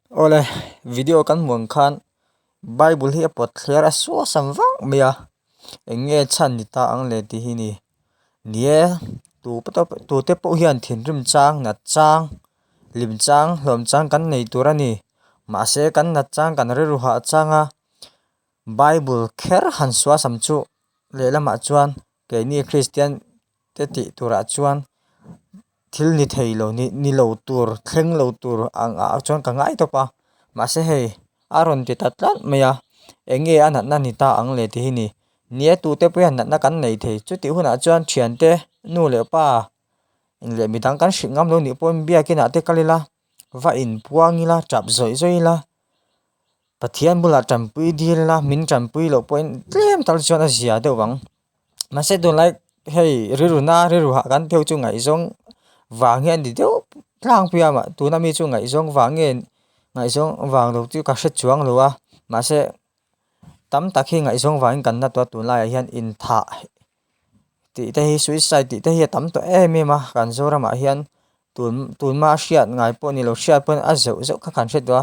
Ole video kan muang khan Bible hi apot thler a so samwang mia enge chan ni ta ang le ti hi ni nie tu te po hian thin rim chang na chang lim chang hlom chang kan nei turani ma se kan na chang kan re ru ha changa Bible kher han swa sam chu le lama chuan ke ni Christian te ti tura chuan thil ni thei lo ni lo tur thleng lo tur ang a chuan ka ngai to pa ma se hei aron ti tatlat maya enge anat na ni ta ang le ti hi ni nie tu te pu han na kan nei thei chu ti huna chuan thian te nu le pa in le mi dang kan hring ngam lo ni pon bia kina te kalila va in puangila chap zoi zoi la pathian bula champui dil la min champui lo point tlem tal chuan a zia de wang ma se don like hei riru ha kan theu chu ngai zong wang hian di deuh tlang pia ma tu na mi chu ngai zong wang ngai zong wang lo chu ka hret chuang lo a ma se tam tak hi ngai zong wang kan na to tu lai hian in tha ti te hi suicide ti te hi tam to em ma kan zora ma hian tun ma hriat ngai po ni lo hriat pon a zeu zeu kha kan hret do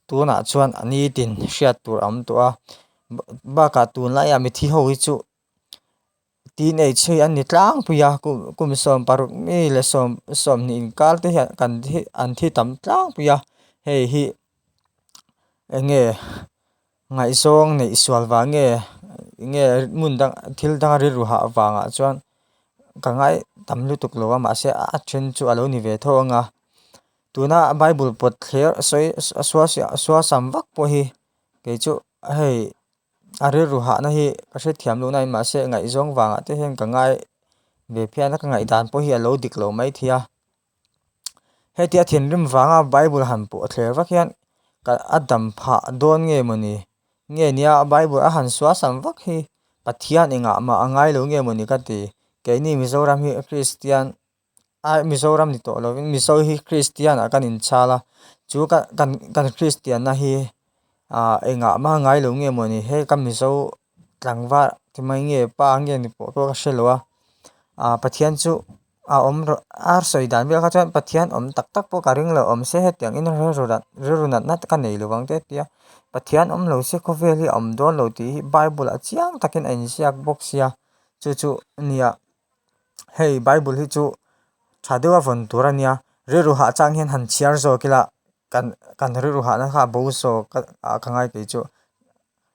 tu na chuan ani tin hriat tur am to a ba ka tun lai ya mi thi ho hi chu teenage hi an ni tlang puya kum som paruk mi le som ni in kal te hian kan thi an thi tam tlang puya hei hi enge ngai zong nei swal wa nge mun dang thil dang ri ru ha wanga chuan ka ngai tam lu tuk lo ma se a then chu alo ni ve thonga tuna Bible pot thler soi swa sam vak po hi ke chu hei are ru ha na hi ka hre thiam lo nai ma se ngai zong wanga te hen ka ngai ve phian ka ngai dan po hi alo dik lo mai thia hetia thin rim wanga Bible han po thler vak hian ka adam pha don nge mani nge nia Bible a han swa sam vak hi pathian enga ma angai lo nge mani ka ti ke ni Mizoram hi Christian a Mizoram ni to lovin mizo hi Christian a kan in chala chu kan Christian na hi enga ma ngai lo nge mani he kan mizo tlangwa timai nge pa nge ni po to ka hrelowa pathian chu om ar soi dan vel kha chuan pathian om tak tak po ka ring lo om se he tiang in re ru nat nat ka nei lo wang te tia pathian om lo se kho vel hi om don lo ti Bible a chiang takin a in ziak box sia chu nia hei Bible hi chu thadewa von turania re ru ha chang hian han chiar zo kila kan re ru ha na kha bo so ka ngai te chu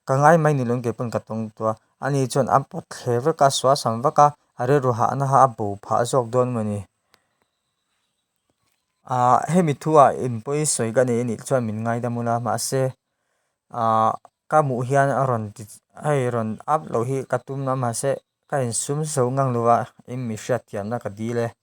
ka ngai mai ni lon ke pun ka tong to ani chuan a pot thler ka swa sam vaka are ru ha na ha bo pha zok don mani hemi thua in poi soi ga nei ni chuan min ngai da mula ma se ka mu hian aron ai ron up lo hi katum na ma se ka in sum so ngang luwa in mi hriat thiam na ka di le